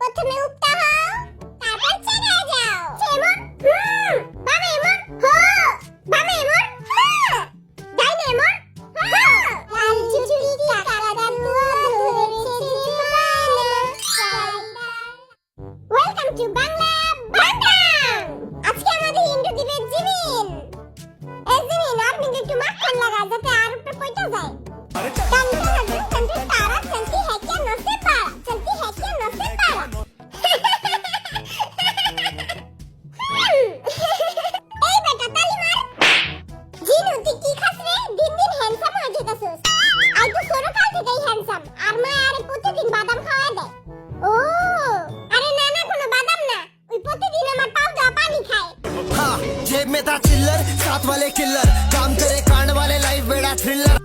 প্রথমে উপটা হও, তারপর চাগায় যাও। চেমন বামে এমন হো, বামে এমন হো, ডাইনে এমন হো। লাল চুচুড়ি কাকারা ধরেছে জীবনে। ওয়েলকাম টু বাংলা বাংলাম। আজকে আমাদের ইন্ট্রো দিবে জিমিন। এই জিমিন, আপনি একটু মাখন লাগা যাতে আর উপরে পয়টা যায়। तारा चलती है क्या नसे पारा, चलती है क्या नसे पारा। এই বেটা তালি মার। জিনু তুই কি খাস রে? দিন দিন হ্যান্ডসাম হয়ে যেতেছিস। আই তো ছোট কাল থেকেই হ্যান্ডসাম। আর মা আরে প্রতিদিন বাদাম খাওয়ায় দেয়। ও আরে না না, কোনো বাদাম না, ওই প্রতিদিন আমার পাউ দেওয়া পানি খায়। हाँ, जेब में था चिल्लर, साथ वाले किल्लर, काम करे कांड वाले लाइफ बेड़ा थ्रिलर।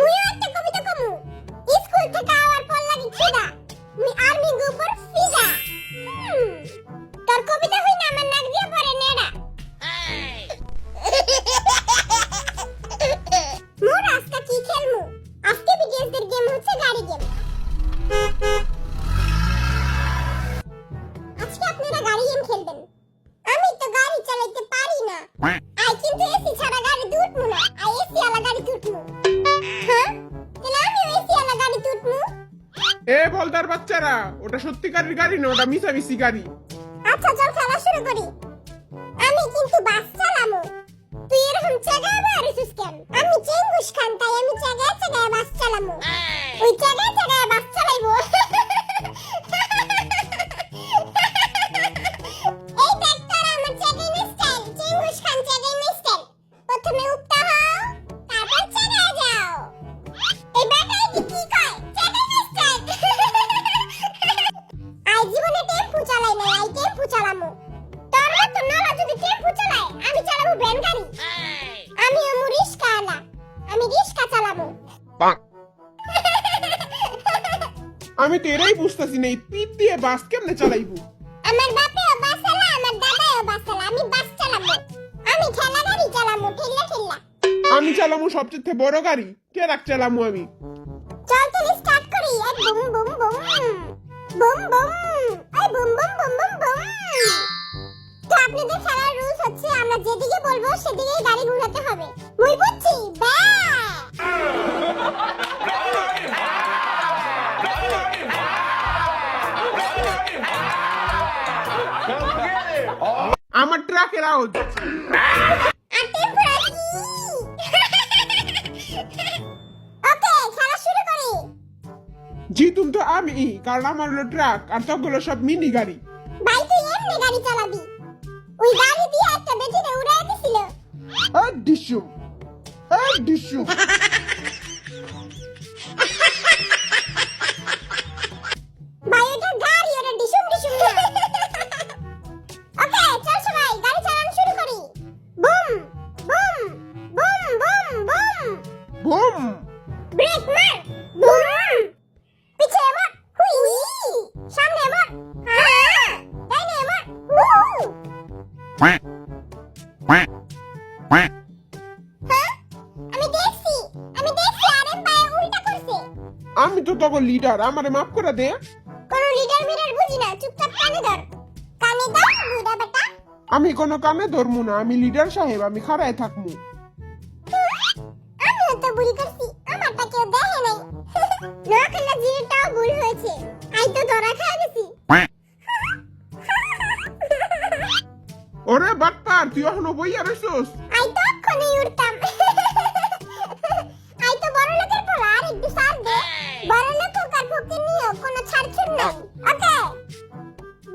মুই একটা কবিতা কমু। স্কুল থেকে আওয়ার পর লাগি খিদা, মুই আর্মি গো উপর ফিদা। তোর কবিতা হই না আমার নাক দিয়ে পড়ে নেড়া। মোর আজকে কি খেলমু? আজকে বিডিএস দের গেম হচ্ছে গাড়ি গেম। আজকে আপনারা গাড়ি গেম খেলবেন। আমি তো গাড়ি চালাতে পারি না। আই কিন্তু এসি ছাড়া গাড়ি উঠমু না। আই এসি ওয়ালা গাড়ি উঠমু। হ্যাঁ? তাহলে আমি এসি ওয়ালা গাড়ি উঠমু। এ বলদার বাচ্চারা, ওটা সত্যিকারের গাড়ি না, ওটা মিছামিছি গাড়ি। আচ্ছা চল খেলা শুরু করি। আমি কিন্তু বাস চালামু। তুই এরকম চাগায় মারিস কেন? আমি চেঙ্গুস খান, তাই আমি চাগায় চাগায় বাস চালামু। ওই চাগায় চাগায় বাস চালাইবো। এই দেখ তোরা আমার চাগায় না স্টাইল, চেঙ্গুস খান চাগায় না স্টাইল। প্রথমে উপটা হও, তারপর চাগায় যাও। এই বেটা কি কয়? চাগায় না স্টাইল। আই জীবনে টেম্পু চালাই না, আই টেম্পু চালামু। তোর মতো নলা যদি টেম্পু চালায়, আমি চালাবো ভ্যান গাড়ি। আমি আমু রিস্কাওয়ালা, আমি রিস্কা চালাবো। আমি তো এরাই বুঝতেছি না, এই পিঠ দিয়ে বাস কেমনে চালাইবো। আমার বাপেও বাস চালা, আমার দাদাও বাস চালা, আমি বাস চালাবো। আমি ঠেলা গাড়ি চালাবো, ঠেলা ঠেলা। আমি চালামু সবচেয়ে বড় গাড়ি, ট্রাক চালামু আমি। চল তাহলে স্টার্ট করি। এক boom boom boom boom boom, এই boom boom boom boom boom. তো আপনাদের খেলার রুলস হচ্ছে আমরা যেদিকে বলবো সেদিকেই গাড়ি ঘোরাতে হবে। মুই বুঝছি বা। আমার ট্রাকের আওয়াজ। ওকে খেলা শুরু করি। জিতুম তো আমি, কারণ আমার হলো ট্রাক আর তগুলো সব মিনি গাড়ি। ভাই তুই এমনি গাড়ি চালাবি? ওই গাড়ি দিয়ে একটা বেটিরে উড়াই দিছিল। ডিসুম ডিসুম। ভাই এটা গাড়ি, ওটা ডিসুম ডিসুম না। ওকে চল সবাই গাড়ি চালানো শুরু করি। Boom boom boom boom boom. Boom. Brake মার। বুম। পিছে মার। হুই। সামনে মার। হ্যাঁ। ডাইনে মার। হু। quack quack quack হ্যাঁ? আমি দেখছি আরে পায়ে উল্টা করছে। আমি তো তখন লিডার, আমারে মাফ করে দে। কোন লিডার মিডার বুঝি না, চুপচাপ কানে ধর। কানে দাও বুড়া বেটা। আমি কোনো কামে ধরমু না, আমি লিডার সাহেব, আমি খাড়ায় থাকমু। আমিও তো ভুল করছি, আমারটা কেউ দেখে নাই। নোয়াখালী জিরোটাও ভুল হয়েছে। আই তো ধরা খেয়ে গেছি। quack ওরে বাটপার, তুই এখনো বইয়া রইছস? আই তো এক্ষুনি উঠতাম। আই তো বড় লোকের পোলা, আর একটু ছাড় দে। বড় লোক হোক আর ফকির নিয়েও কোনো ছাড়ছুড় নাই। Okay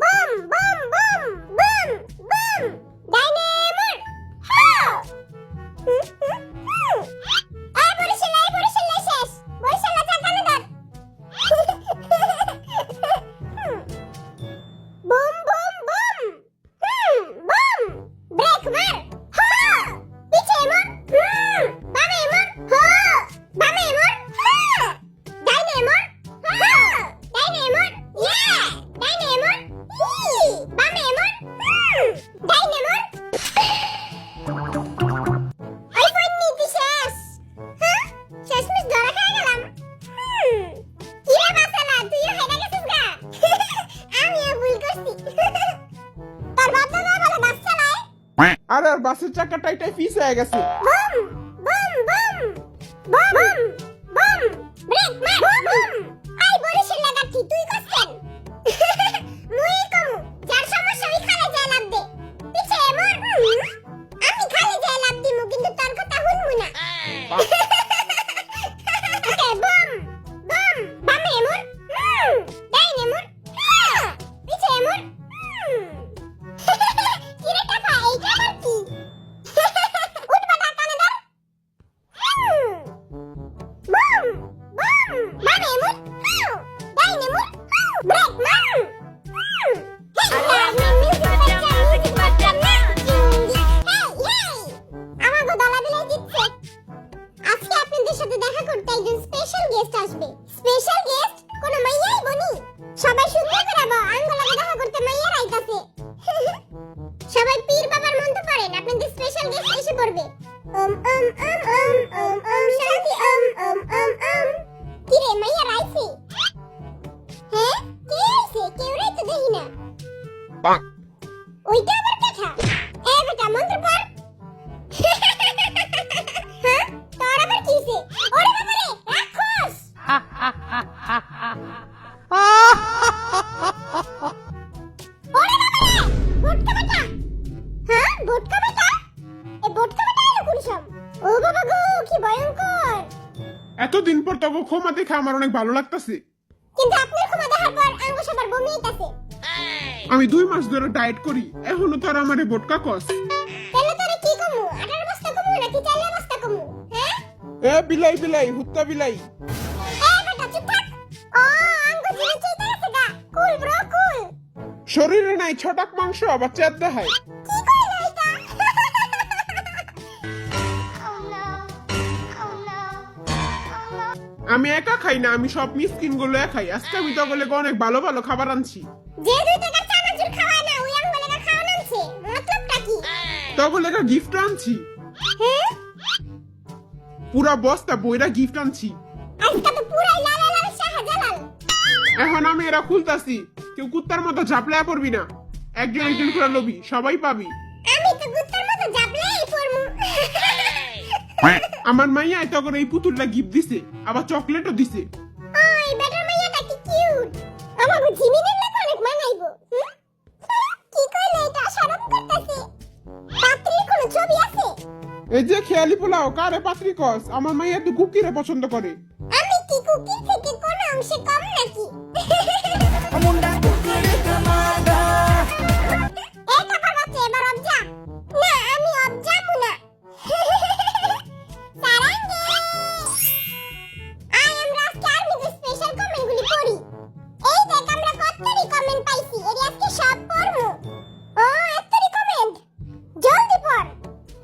boom boom boom boom boom. ডাইনে মার। হ্যাঁ। এই বরিশাল শেষ। বরিশাল চাকানে ধর। Boom boom boom. Boom. Brake মার। হ্যাঁ। পিছে মার। আর বাসের চাকাটাই ফিস হয়ে গেছে। Boom boom boom boom boom brake মার বুম। আই বরিশাল লাগাচ্ছি, তুই কসছেন? মুই কমু, যার সমস্যা ওই খালে যায় লাভ দে। পিছে মর। আমি খালে যায় লাভ দিমু, কিন্তু তোর কথা শুনমু না। ওকে, বুম বুম বামে মর, ডাইনে মর, পিছে মর। কিরে টাকা, এইটা আবার কি? উঠবা না, কানে ধর। বুম বুম বামে মর, ডাইনে মর, ব্রেক মার। আমাকে দলাদলি দিচ্ছে। আজকে আপনাদের সাথে দেখা করতে একজন স্পেশাল গেস্ট আসবে। স্পেশাল গেস্ট কোন মাইয়াই বনি। সবাই শুনতে করাবো, আঙ্গলাকে দেখা করতে মাইয়ার আইতাছে। সবাই পীর বাবার মন্ত্র পড়েন, আপনাদের স্পেশাল গেস্ট এসে পড়বে। ওম ওম ওম ওম ওম ওম শান্তি ওম ওম ওম ওম। কি রে, মাইয়া আইছে? হ্যাঁ, কে আইছে? কেউ রে তো দেখি না। bonk, ওইটা আবার কথা। এ বেটা, মন্ত্র পড়। হ্যাঁ, তোর আবার কি হইছে? ওরে বাবা রে, রাক্ষস! ওরে বাবা রে, ভোটকা বেটা। হ্যাঁ, ভোটকা বেটা? এ ভোটকা বেটা এলো কোন সব? ও বাবা গো, কি ভয়ঙ্কর! এতদিন পর তোকে ক্ষমা দেখে আমার অনেক ভালো লাগতাছে। কিন্তু আপনার ক্ষমা দেখার পর আঙ্গ সবার বমি হইতাছে। আমি 2 মাস ধরে ডায়েট করি, এখনো তোর আমারে বোটকা কস। তাহলে তোরে কি কমু? 18 বস্তা কমু নাকি 4 বস্তা কমু? হ্যাঁ? এ বিলাই হুত্তা বিলাই। এ বেটা, চুপ থাক। ও, আঙ্গ জিনে চেতে আছে গা। কুল ব্রো, কুল। শরীরে নাই ছটাক মাংস, আবার চেত দেখায়। কি কইলো এটা? আমি একা খাই না, আমি সব মিসকিন গুলো খাই। আজকে আমি তো বলে অনেক ভালো ভালো খাবার আনছি। যে 2 টাকা চানাচুর খাওয়ায় না, ওই আঙ্গ লাগা খাওয়ান আনছে। মতলবটা কি? তো বলে গিফট আনছি, হ্যাঁ? পুরা বস্তা বইরা গিফট আনছি। আজকে তো পুরাই লাল লাল শাহজালাল। এখন আমি এরা খুলতাছি, কেউ কুত্তার মতো ঝাপলায় পড়বি না। একজন একজন করে লবি, সবাই পাবি। আমি তো গুত্তার মতো জাবলাই পড়মু। quack, আমার মাইয়া এত করে এই পুতুলটা গিফট দিছে, আবার চকলেটও দিছে। ওই বেটার মাইয়াটা কি কিউট। আমাগো জিমিনের লাগে অনেক মানাইবো। কি কইলো এটা? শরম করতেছে। পাত্রীর কোনো ছবি আছে? এই যে খেয়ালি পোলাও, কারে পাত্রী কস? আমার মাইয়া তো কুকিরে পছন্দ করে। আমি কি কুকির থেকে কোন অংশে কম নাকি? এই কাপড় বাচ্চা, এবার অবজা। না, আমি অবজাবো না। সারাঙ্গে। আমরা আজকে আর্মিদের স্পেশাল কমেন্টগুলি পড়ি। এই দেখ, আমরা কতটি কমেন্ট পাইছি, এর আজকে সব পড়বো। ও, এতটি কমেন্ট। জলদি পড়।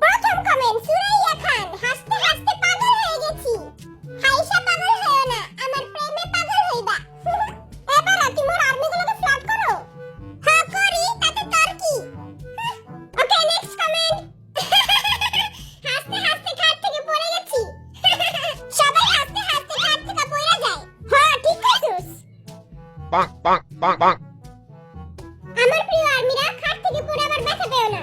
প্রথম কমেন্ট, সুরাইয়া খান। হাসতে হাসতে পাগল হয়ে গেছি। হাইসা পাগল হয়ো না, আমার প্রেমে পাগল হইবা। এবার তুমি আর্মিগুলোকে ফ্লার্ট করো। হ্যাঁ করি, তাতে তোর কি? ওকে, নেক্সট কমেন্ট। হাসতে হাসতে খাট থেকে পড়ে গেছি। সবাই হাসতে হাসতে খাট থেকে পড়ে যায়। হ্যাঁ, ঠিক কইছস। bonk, bonk, bonk, bonk. আমার প্রিয় আর্মিরা, খাট থেকে পড়ে আবার ব্যথা পেও না।